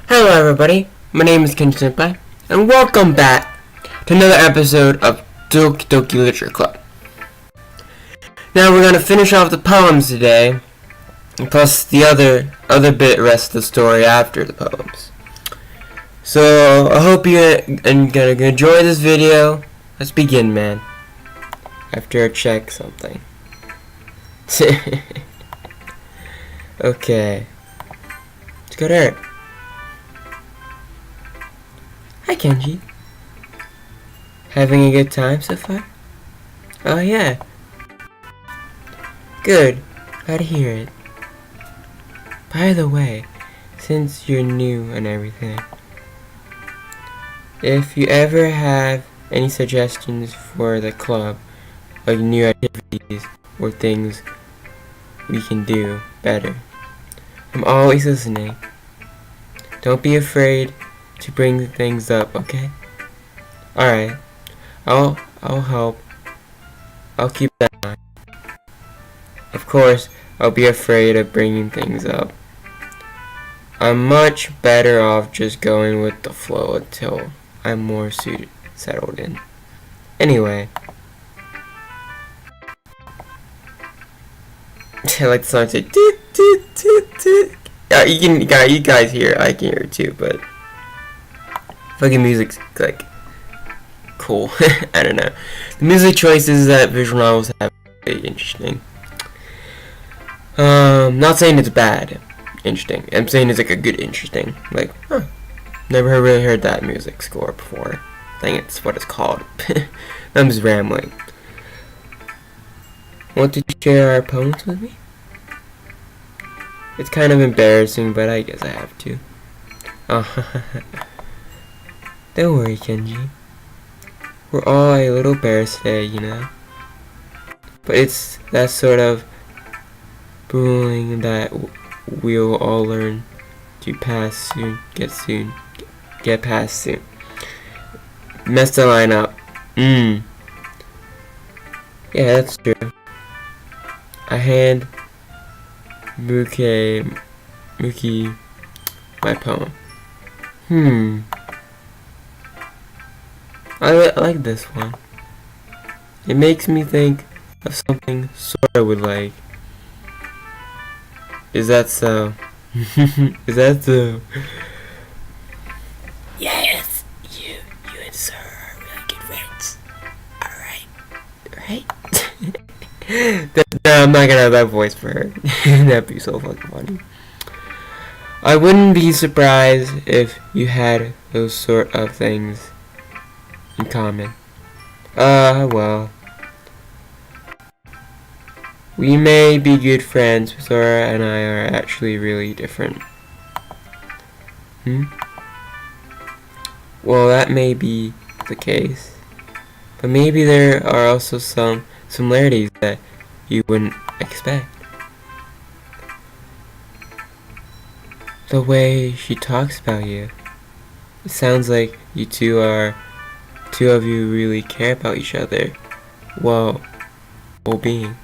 Hello everybody, my name is Ken Senpai, and welcome back to another episode of Doki Literature Club. Now we're going to finish off the poems today, plus the other bit rest of the story after the poems. So I hope you're gonna enjoy this video. Let's begin, man. After I check something. Okay. Let's go there. Hi Kenji. Having a good time so far? Oh yeah. Good. Glad to hear it. By the way, since you're new and everything, if you ever have any suggestions for the club, like new activities or things we can do better, I'm always listening. Don't be afraid to bring things up, okay? Alright. I'll help. I'll keep that in mind. Of course, I'll be afraid of bringing things up. I'm much better off just going with the flow until I'm more settled in. Anyway. I like the song say toot toot toot toot. You guys hear it, I can hear it too, but fucking music's like cool. I don't know. The music choices that visual novels have are really interesting. Not saying it's bad, interesting. I'm saying it's like a good interesting. Like, never really heard that music score before. I think it's what it's called. I'm just rambling. Want to share our poems with me? It's kind of embarrassing, but I guess I have to. Don't worry, Kenji. We're all a little embarrassed today, you know? But it's that sort of bullying that we'll all learn to get past soon. Messed the line up. Yeah, that's true. I hand Muki my poem. I like this one. It makes me think of something Sora would like. Is that so? Is that so? Yes, you and Sora are really good friends. Alright. Right? No, I'm not gonna have that voice for her. That'd be so fucking funny. I wouldn't be surprised if you had those sort of things in common. Well. We may be good friends, but Sora and I are actually really different. Well, that may be the case. But maybe there are also some similarities that you wouldn't expect. The way she talks about you. It sounds like two of you really care about each other. Well-being.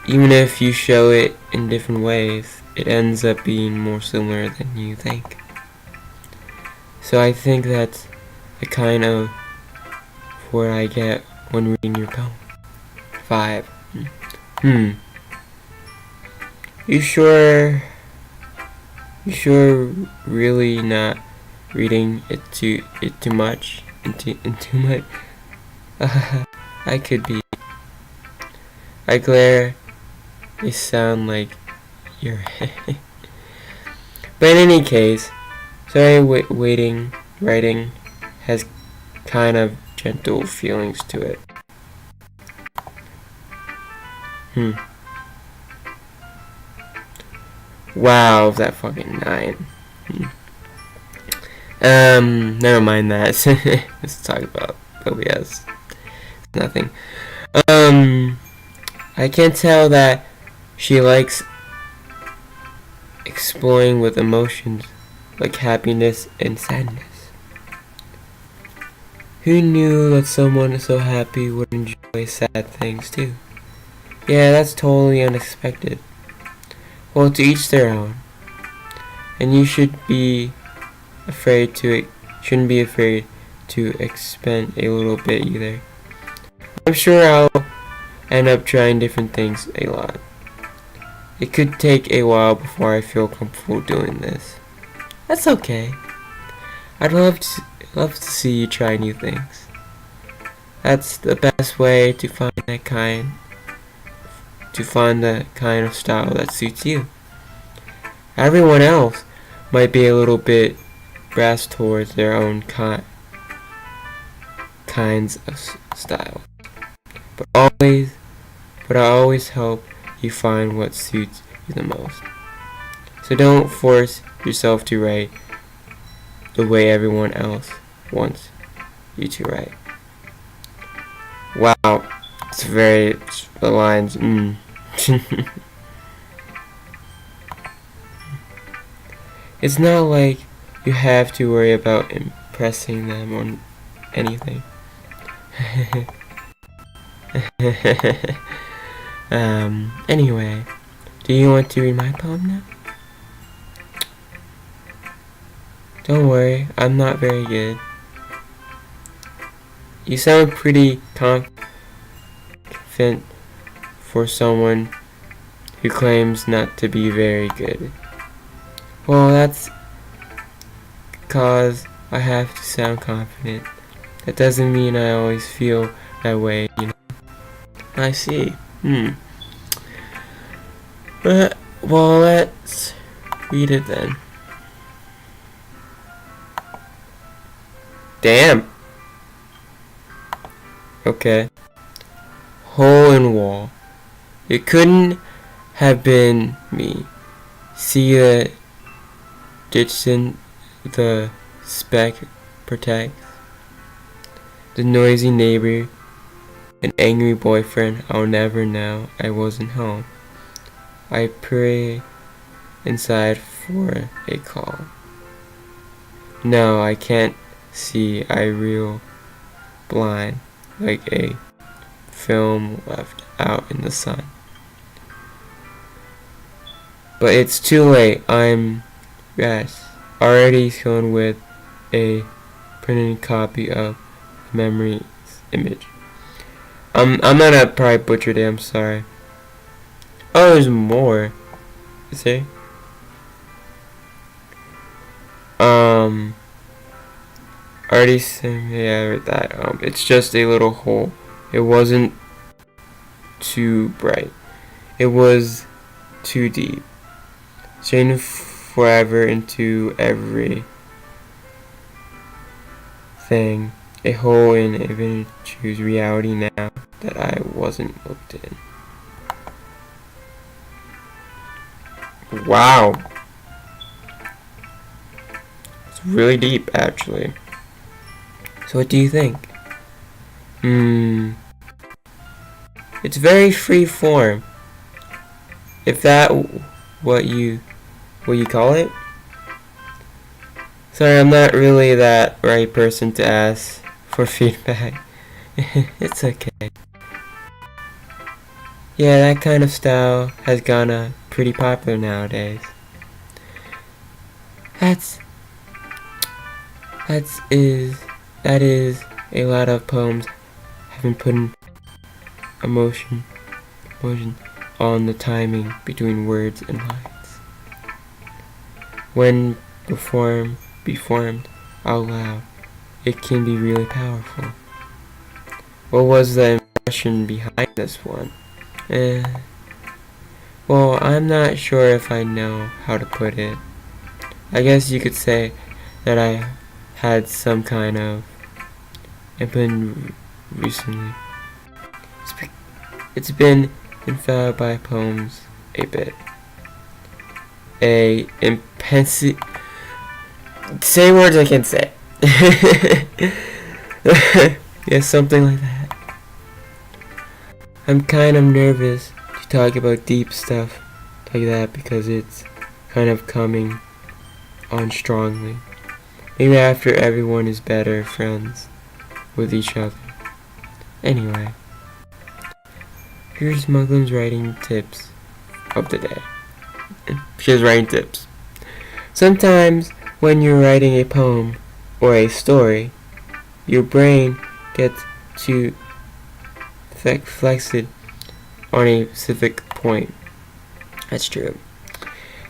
Even if you show it in different ways, it ends up being more similar than you think. So I think that's the kind of what I get when reading your poem. 5. You sure really not reading it too much? I could be. I glare. You sound like you're. But in any case, sorry, writing has kind of gentle feelings to it. Wow, that fucking 9. Never mind that. Let's talk about OBS. It's nothing. I can tell that she likes exploring with emotions like happiness and sadness. Who knew that someone so happy would enjoy sad things too? Yeah, that's totally unexpected. Well, to each their own. And you shouldn't be afraid to expend a little bit either. I'm sure I'll end up trying different things a lot. It could take a while before I feel comfortable doing this. That's okay. I'd love to see you try new things. That's the best way to find the kind of style that suits you. Everyone else might be a little bit brass towards their own kinds of style. But I always help you find what suits you the most. So don't force yourself to write the way everyone else wants you to write. Wow, the lines. It's not like you have to worry about impressing them on anything. Anyway, do you want to read my poem now? Don't worry, I'm not very good. You sound pretty confident for someone who claims not to be very good. Well, that's cause I have to sound confident. That doesn't mean I always feel that way, you know. I see. Well, let's read it then. Damn. Okay. Hole in wall. It couldn't have been me. See the ditch in the speck protects. The noisy neighbor. An angry boyfriend. I'll never know I wasn't home. I pray inside for a call. No, I can't see. I reel blind like a film left out in the sun. But it's too late. I'm already shown with a printed copy of the memory's image. I'm gonna probably butcher it. I'm sorry. Oh, there's more. Is there? Already said, yeah, I read that. It's just a little hole. It wasn't too bright. It was too deep. Straining forever into every thing. A hole in even choose reality now that I wasn't looked in. Wow. It's really deep, actually. So what do you think? It's very free form. If that what you call it? Sorry, I'm not really that right person to ask for feedback. It's okay. Yeah, that kind of style has gone pretty popular nowadays. That is a lot of poems have been putting emotion on the timing between words and lines. When performed out loud, it can be really powerful. What was the impression behind this one? Well, I'm not sure if I know how to put it. I guess you could say that I had some kind of input recently. It's been influenced by poems a bit. Say words I can say. Yeah, something like that. I'm kind of nervous to talk about deep stuff like that because it's kind of coming on strongly. Maybe after everyone is better friends with each other. Anyway, here's Muglin's writing tips of the day. She has writing tips. Sometimes when you're writing a poem or a story, your brain gets too flexed on a specific point. That's true.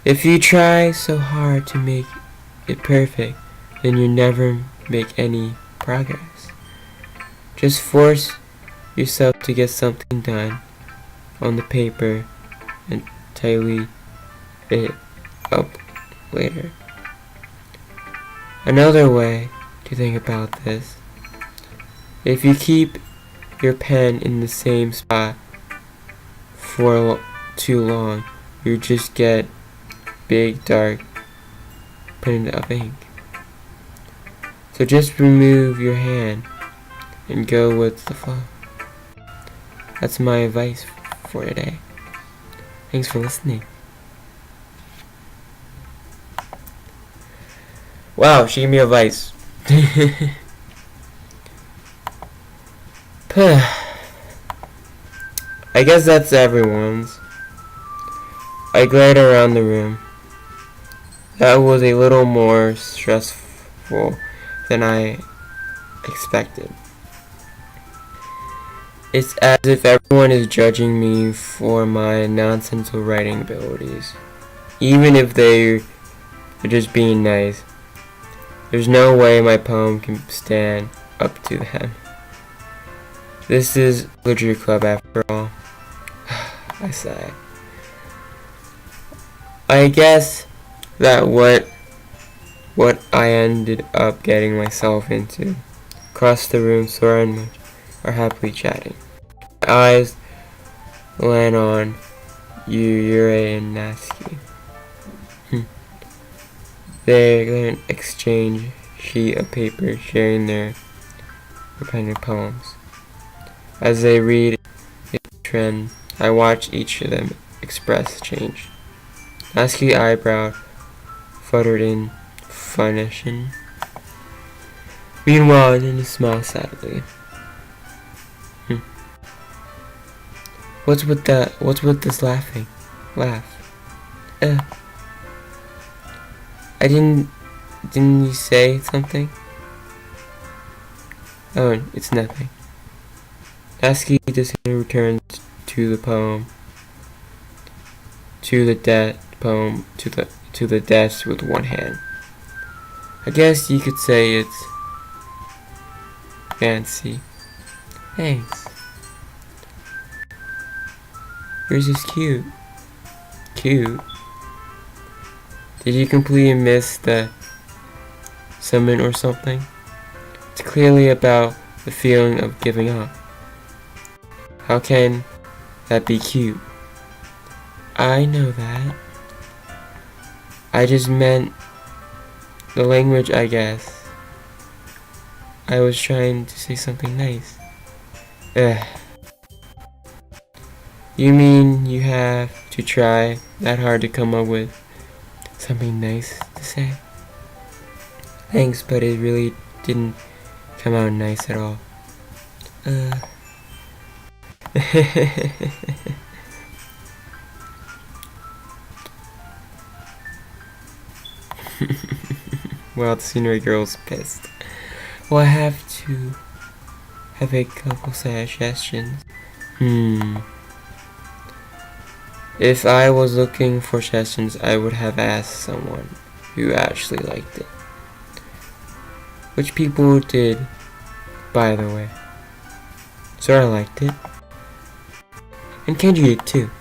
If you try so hard to make it perfect, then you never make any progress. Just force yourself to get something done on the paper and tidy it up later. Another way to think about this: if you keep your pen in the same spot for too long, you just get big dark print of ink. So just remove your hand and go with the flow. That's my advice for today. Thanks for listening. Wow, she gave me advice. I guess that's everyone's. I glared around the room. That was a little more stressful than I expected. It's as if everyone is judging me for my nonsensical writing abilities. Even if they're just being nice, there's no way my poem can stand up to them. This is Literature Club after all. I sigh. I guess that what I ended up getting myself into. Across the room, Sora and Munch are happily chatting. My eyes land on Yuri and Natsuki. They're going to exchange sheet of paper, sharing their independent poems. As they read a trend, I watch each of them express change. Natsuki's eyebrow fluttered in funnition. Meanwhile, Nina smiled sadly. What's with this laughing? Laugh. I didn't you say something? Oh, it's nothing. Natsuki returns to the poem, to the desk with one hand. I guess you could say it's fancy. Thanks. Yours is cute. Cute? Did you completely miss the summon or something? It's clearly about the feeling of giving up. How can that be cute? I know that. I just meant the language, I guess. I was trying to say something nice. You mean you have to try that hard to come up with something nice to say? Thanks, but it really didn't come out nice at all. Well, the scenery girl's pissed. Well, I have to have a couple suggestions. If I was looking for suggestions, I would have asked someone who actually liked it. Which people did, by the way. So I liked it. And Kenji did too.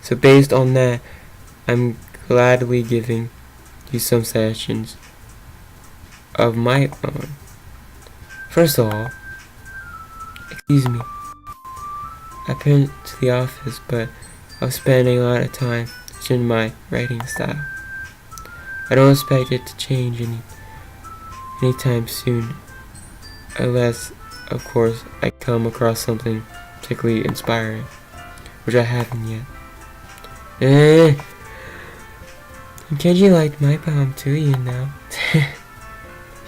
So based on that, I'm gladly giving you some suggestions of my own. First of all, excuse me. I went to the office, but I was spending a lot of time in my writing style. I don't expect it to change anytime soon, unless, of course, I come across something particularly inspiring, which I haven't yet. And Kenji liked my poem too, you know.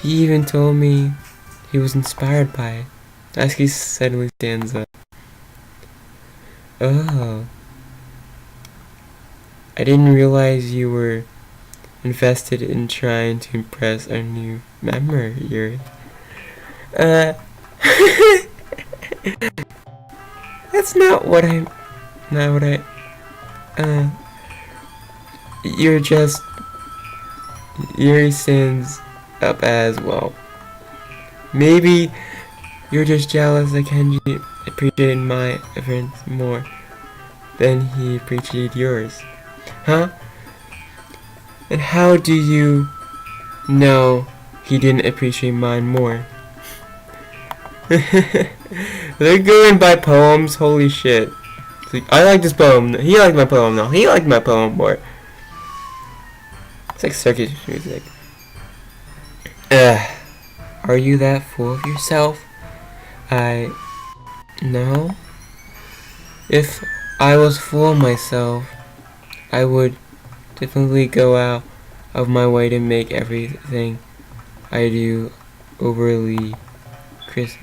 He even told me he was inspired by it. Natsuki suddenly stands up. Oh. I didn't realize you were invested in trying to impress our new member, Yuri. Uh, that's not what I'm. Not what I. You're just. Yuri stands up as well. Maybe you're just jealous that Kenji appreciated my efforts more than he appreciated yours. Huh? And how do you know he didn't appreciate mine more? They're going by poems, holy shit. It's like, I like this poem, he liked my poem, no, he liked my poem more. It's like circus music. Are you that full of yourself? No. If I was full of myself, I would definitely go out of my way to make everything I do overly is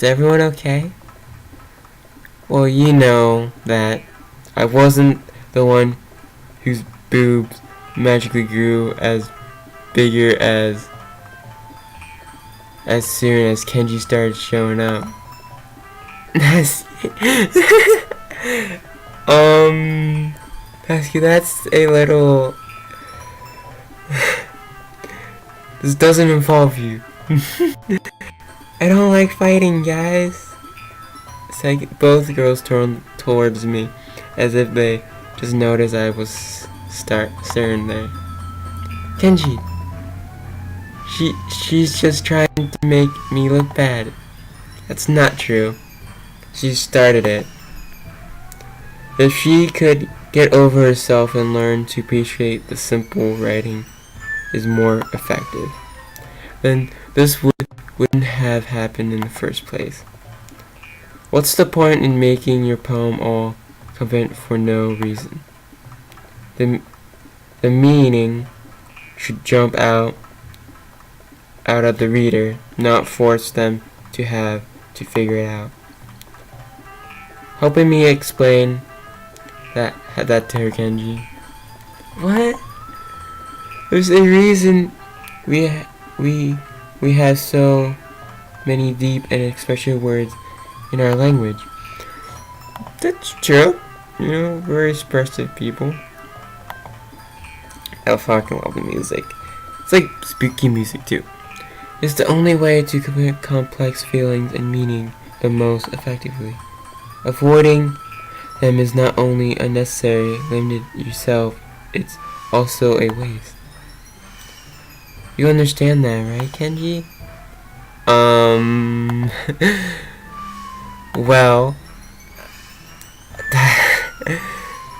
everyone okay? Well, you know that I wasn't the one whose boobs magically grew as bigger as soon as Kenji started showing up. Tasky, that's a little. This doesn't involve you. I don't like fighting, guys. It's like both girls turned towards me, as if they just noticed I was staring there. Kenji, she's just trying to make me look bad. That's not true. She started it. If she could get over herself and learn to appreciate the simple writing is more effective, then this wouldn't have happened in the first place. What's the point in making your poem all convenient for no reason? The meaning should jump out at the reader, not force them to have to figure it out. Helping me explain that to her, Kenji. What? There's a reason we have so many deep and expressive words in our language. That's true. You know, we're expressive people. I fucking love the music. It's like spooky music too. It's the only way to convey complex feelings and meaning the most effectively. Avoiding them is not only unnecessary, limited yourself, it's also a waste. You understand that, right, Kenji? Well,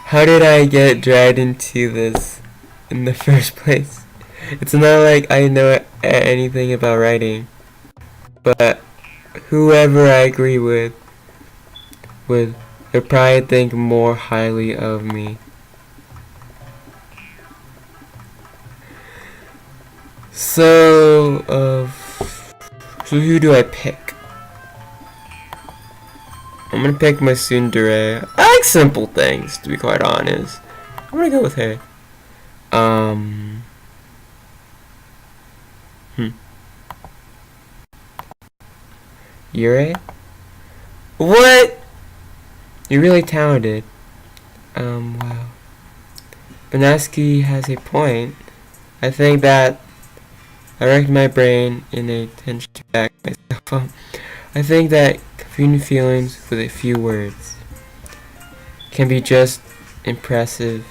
how did I get dragged into this in the first place? It's not like I know anything about writing, but whoever I agree with would probably think more highly of me. So who do I pick? I'm gonna pick my tsundere. I like simple things, to be quite honest. I'm gonna go with her. Yuri? What? You're really talented. Wow. But Natsuki has a point. I think that I wrecked my brain in a attention to back myself up. I think that confusing feelings with a few words can be just impressive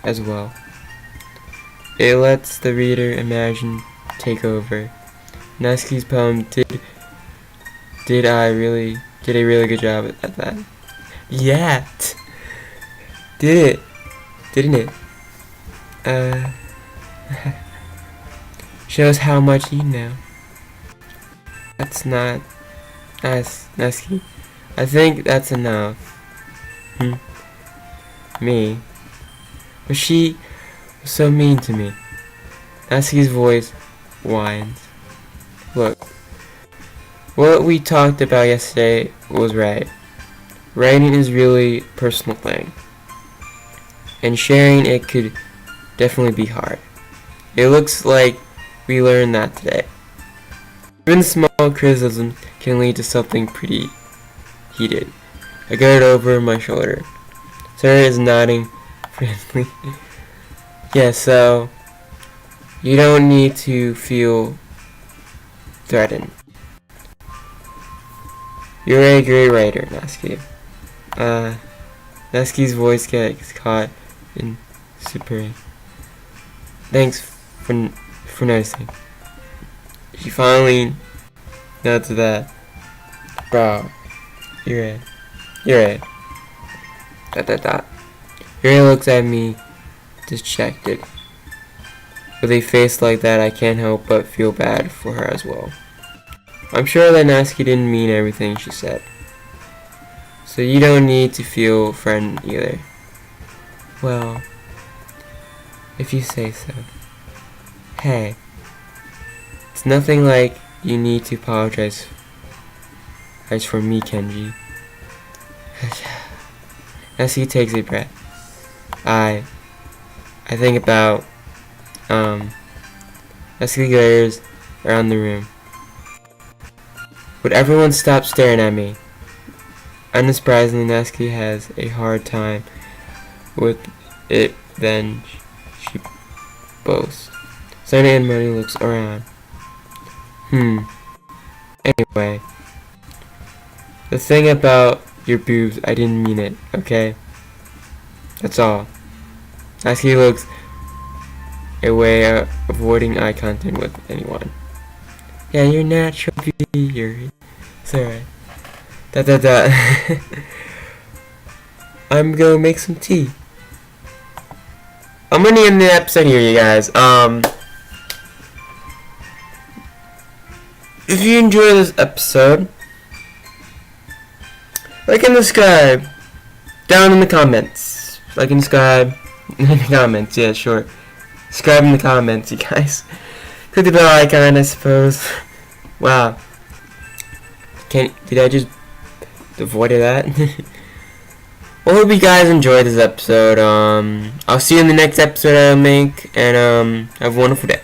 as well. It lets the reader imagine take over. Natsuki's poem did a really good job at that. Yeah, did it, didn't it? Shows how much you know. That's not nice, Natsuki. I think that's enough. Me. But she was so mean to me. Natsuki's voice whines. Look, what we talked about yesterday was right. writing is really a personal thing, and sharing it could definitely be hard. It looks like we learned that today. Even small criticism can lead to something pretty heated. I got it over my shoulder. Tsundere is nodding friendly. Yeah, so you don't need to feel threatened. You're a great writer, Natsuki. Natsuki's voice gets caught in super. Thanks for noticing. She finally nods that. Bro, you're it. Yuri looks at me dejected. With a face like that, I can't help but feel bad for her as well. I'm sure that Natsuki didn't mean everything she said. So you don't need to feel frightened either. Well, if you say so. Hey, it's nothing like you need to apologize as for me, Kenji. Natsuki takes a breath. I think about Natsuki glares around the room. Would everyone stop staring at me? Unsurprisingly, Natsuki has a hard time with it then she boasts. Tsundere and Moni looks around. Anyway. The thing about your boobs, I didn't mean it, okay? That's all. Natsuki looks a way of avoiding eye contact with anyone. Yeah, you're natural beauty, Yuri. It's alright. I'm gonna make some tea. I'm gonna end the episode here, you guys. If you enjoy this episode, like and subscribe down in the comments. Like and subscribe in the comments. Yeah, sure. Subscribe in the comments, you guys. Click the bell icon, I suppose. Wow. Did I just avoid that? Well, hope you guys enjoyed this episode. I'll see you in the next episode I'll make, and have a wonderful day.